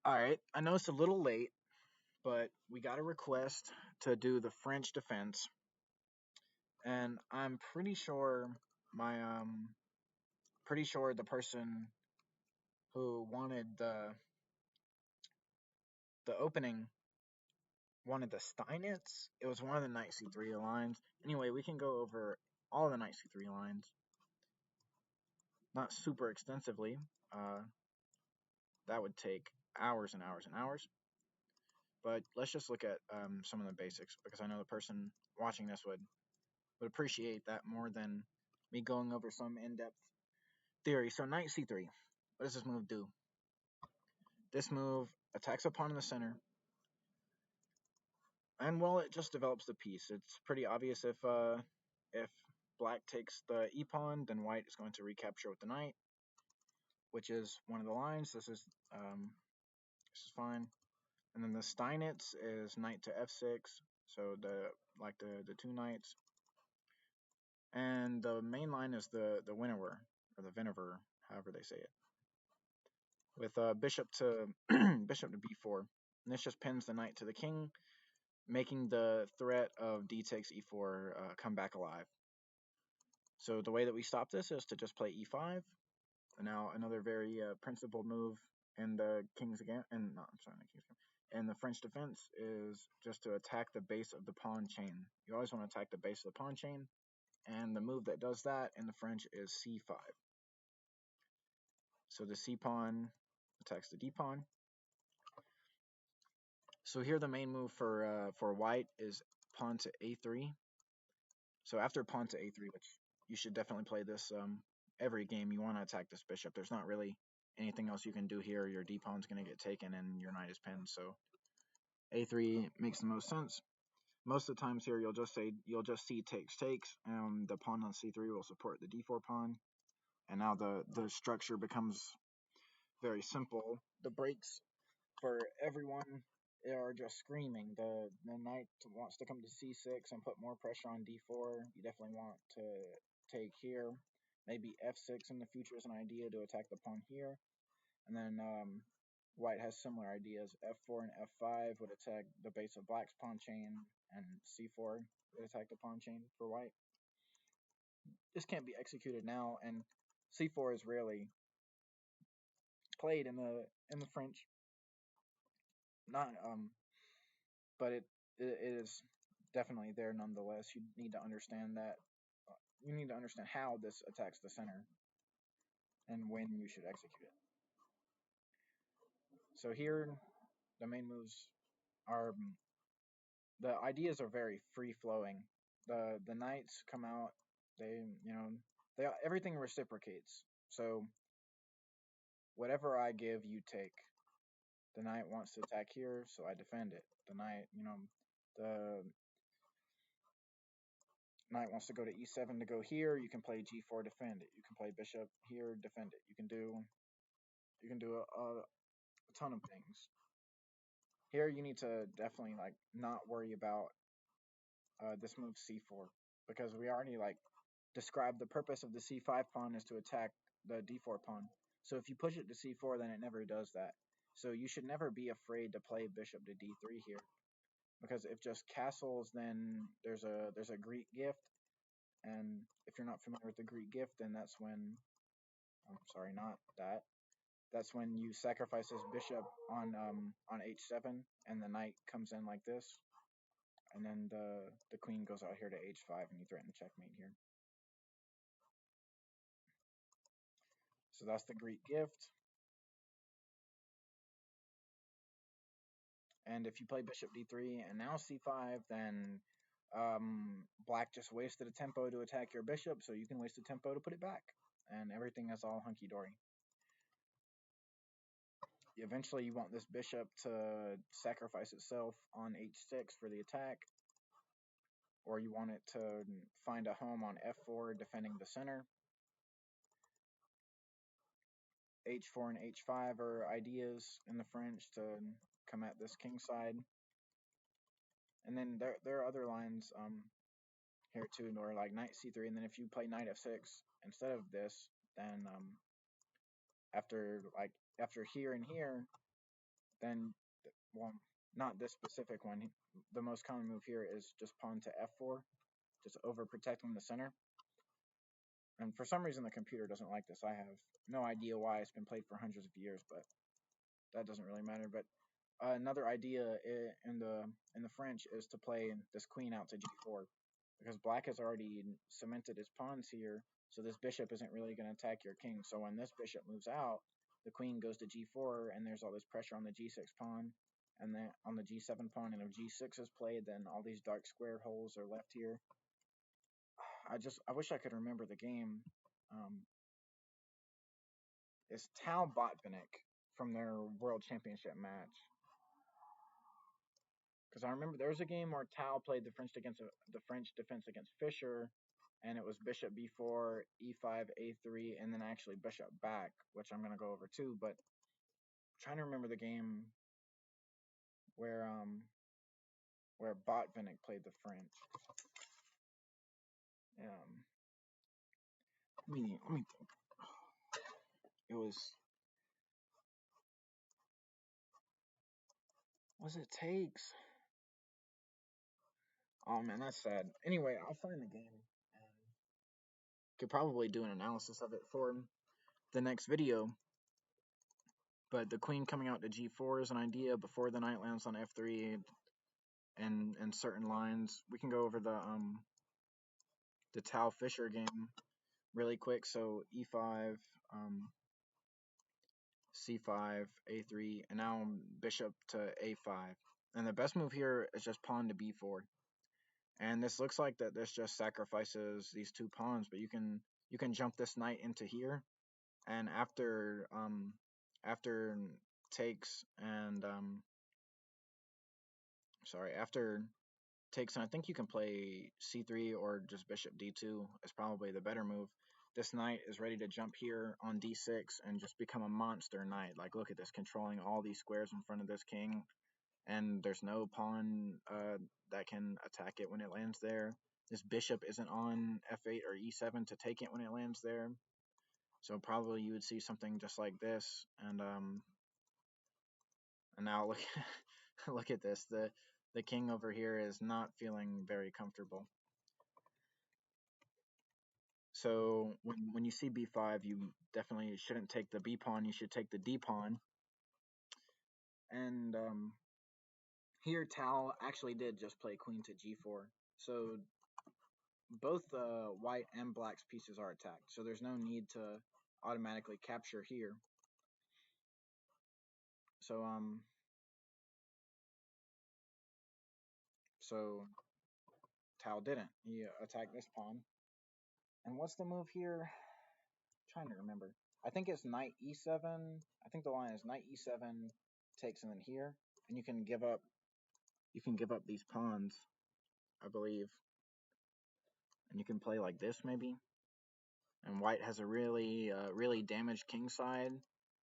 Alright, I know it's a little late, but we got a request to do the French defense, and I'm my pretty sure the person who wanted the opening wanted the Steinitz. It was one of the knight c3 lines. Anyway, we can go over all the knight c3 lines, not super extensively. That would take hours and hours and hours. But let's just look at some of the basics because I know the person watching this would appreciate that more than me going over some in-depth theory. So knight c3. What does this move do? This move attacks a pawn in the center, and well, it just develops the piece. It's pretty obvious if black takes the e pawn, then white is going to recapture with the knight, which is one of the lines. This is fine. And then the Steinitz is knight to f6, so the two knights. And the main line is the Winawer, or the Vinever, however they say it, with bishop to bishop to b4. And this just pins the knight to the king, making the threat of d takes e4 come back alive. So the way that we stop this is to just play e5. And now another very principled move in the king's again, and no, I'm sorry, the king's game. And the French defense is just to attack the base of the pawn chain. You always want to attack the base of the pawn chain, and the move that does that in the French is c5. So the c pawn attacks the d pawn. So here the main move for white is pawn to a3. So after pawn to a3, which you should definitely play this every game, you want to attack this bishop. There's not really anything else you can do here. Your d pawn's going to get taken and your knight is pinned. So a3 makes the most sense. Most of the times here you'll just see takes, and the pawn on c3 will support the d4 pawn. And now the structure becomes very simple. The breaks for everyone are just screaming. The knight wants to come to c6 and put more pressure on d4. You definitely want to take here. Maybe f6 in the future is an idea to attack the pawn here. And then white has similar ideas. f4 and f5 would attack the base of black's pawn chain, and c4 would attack the pawn chain for white. This can't be executed now, and c4 is rarely played in the French. Not but it is definitely there nonetheless. You need to understand that. You need to understand how this attacks the center and when you should execute it. So here, the main moves are the ideas are very free flowing. The knights come out. They everything reciprocates. So whatever I give, you take. The knight wants to attack here, so I defend it. The knight wants to go to e7 to go here. You can play g4, defend it. You can play bishop here, defend it. You can do a ton of things. Here you need to definitely not worry about this move c4, because we already described the purpose of the c5 pawn is to attack the d4 pawn. So if you push it to c4, then it never does that. So you should never be afraid to play bishop to d3 here, because if just castles, then there's a Greek gift, and if you're not familiar with the Greek gift, then that's when that's when you sacrifice this bishop on h7, and the knight comes in like this, and then the queen goes out here to h5, and you threaten checkmate here. So that's the Greek gift. And if you play bishop d3 and now c5, then black just wasted a tempo to attack your bishop, so you can waste a tempo to put it back, and everything is all hunky-dory. Eventually you want this bishop to sacrifice itself on h6 for the attack, or you want it to find a home on f4 defending the center. h4 and h5 are ideas in the French to come at this king side. And then there are other lines here too, or like knight c3, and then if you play knight f6 instead of this, then after here and here, then, well, not this specific one. The most common move here is just pawn to f4, just overprotecting the center. And for some reason, the computer doesn't like this. I have no idea why. It's been played for hundreds of years, but that doesn't really matter. But another idea in the French is to play this queen out to g4, because black has already cemented his pawns here, so this bishop isn't really going to attack your king. So when this bishop moves out, the queen goes to g4, and there's all this pressure on the g6 pawn, and then on the g7 pawn, and if g6 is played, then all these dark square holes are left here. I wish I could remember the game. Um, it's Tal Botvinnik from their World Championship match. Because I remember there was a game where Tal played the French defense against Fischer, and it was bishop b4, e5, a3, and then actually bishop back, which I'm gonna go over too. But I'm trying to remember the game where Botvinnik played the French. Let me think. It was it takes? Oh man, that's sad. Anyway, I'll find the game and could probably do an analysis of it for the next video. But the queen coming out to g4 is an idea before the knight lands on f3, and certain lines. We can go over the Tal Fischer game really quick. So e5, c5, a3, and now bishop to a5. And the best move here is just pawn to b4. And this looks like that this just sacrifices these two pawns, but you can jump this knight into here, and after takes and after takes, and I think you can play c3 or just bishop d2 is probably the better move. This knight is ready to jump here on d6 and just become a monster knight. Like, look at this, controlling all these squares in front of this king, and there's no pawn that can attack it when it lands there. This bishop isn't on f8 or e7 to take it when it lands there. So probably you would see something just like this, and now look look at this. The king over here is not feeling very comfortable. So when you see b5, you definitely shouldn't take the b pawn. You should take the d pawn. And here Tal actually did just play queen to g4. So both white and black's pieces are attacked. So there's no need to automatically capture here. So so Tal didn't. He attacked this pawn. And what's the move here? I'm trying to remember. I think it's knight e7. I think the line is knight e7 takes, and then here, and you can give up these pawns, I believe. And you can play like this maybe. And white has a really damaged king side,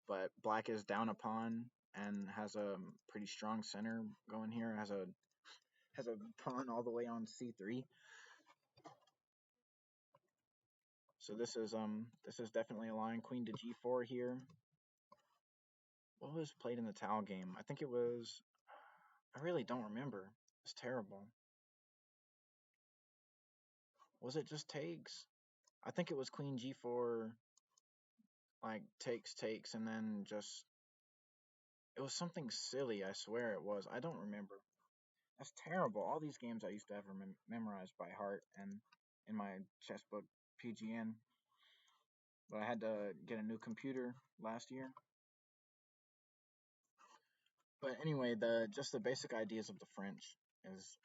but black is down a pawn and has a pretty strong center going here. Has a pawn all the way on c3. So this is definitely a line. Queen to g4 here. What was played in the Tal game? I think it was. I really don't remember. It's terrible. Was it just takes? I think it was queen g4, like takes, and then just. It was something silly. I swear it was. I don't remember. That's terrible. All these games I used to have memorized by heart and in my chess book PGN, but I had to get a new computer last year. But anyway, the basic ideas of the French is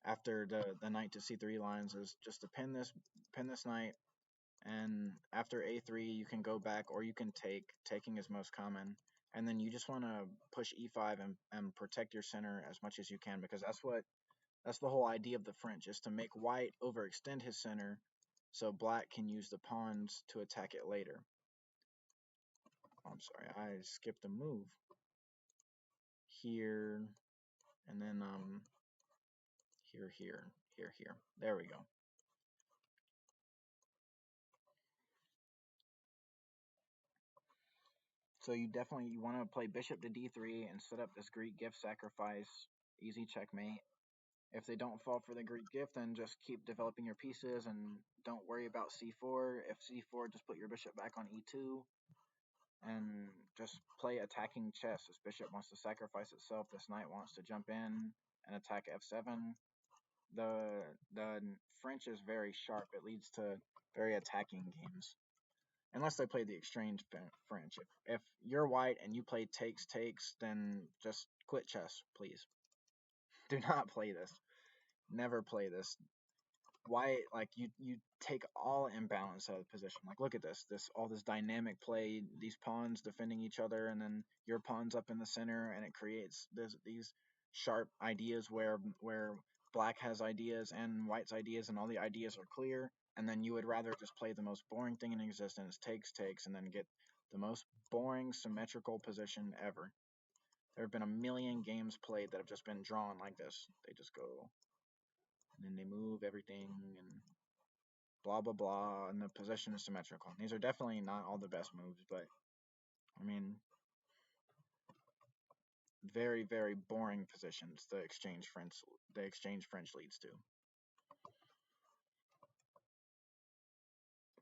after the knight to c3 lines is just to pin this knight, and after a3 you can go back or you can take. Taking is most common, and then you just want to push e5 and protect your center as much as you can, because that's the whole idea of the French, is to make white overextend his center so black can use the pawns to attack it later. Oh, I'm sorry, I skipped a move here, and then here. There we go. So you want to play bishop to d3 and set up this Greek gift sacrifice, easy checkmate. If they don't fall for the Greek gift, then just keep developing your pieces and don't worry about c4. If c4, just put your bishop back on e2 and just play attacking chess. This bishop wants to sacrifice itself. This knight wants to jump in and attack f7. The French is very sharp. It leads to very attacking games. Unless they play the exchange French. If you're white and you play takes takes, then just quit chess, please. Do not play this. Never play this. Why, like, you take all imbalance out of the position. Like, look at this all this dynamic play, these pawns defending each other, and then your pawns up in the center, and it creates these sharp ideas where black has ideas and white's ideas, and all the ideas are clear. And then you would rather just play the most boring thing in existence, takes, and then get the most boring symmetrical position ever. There have been a million games played that have just been drawn like this. They just go and then they move everything and blah blah blah, and the position is symmetrical. These are definitely not all the best moves, but I mean, very boring positions. The exchange French leads to.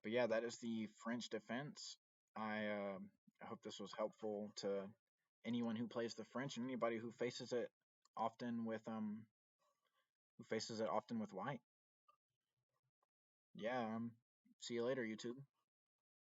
But yeah, that is the French defense. I hope this was helpful to anyone who plays the French and anybody who faces it often with white. Yeah. See you later, YouTube.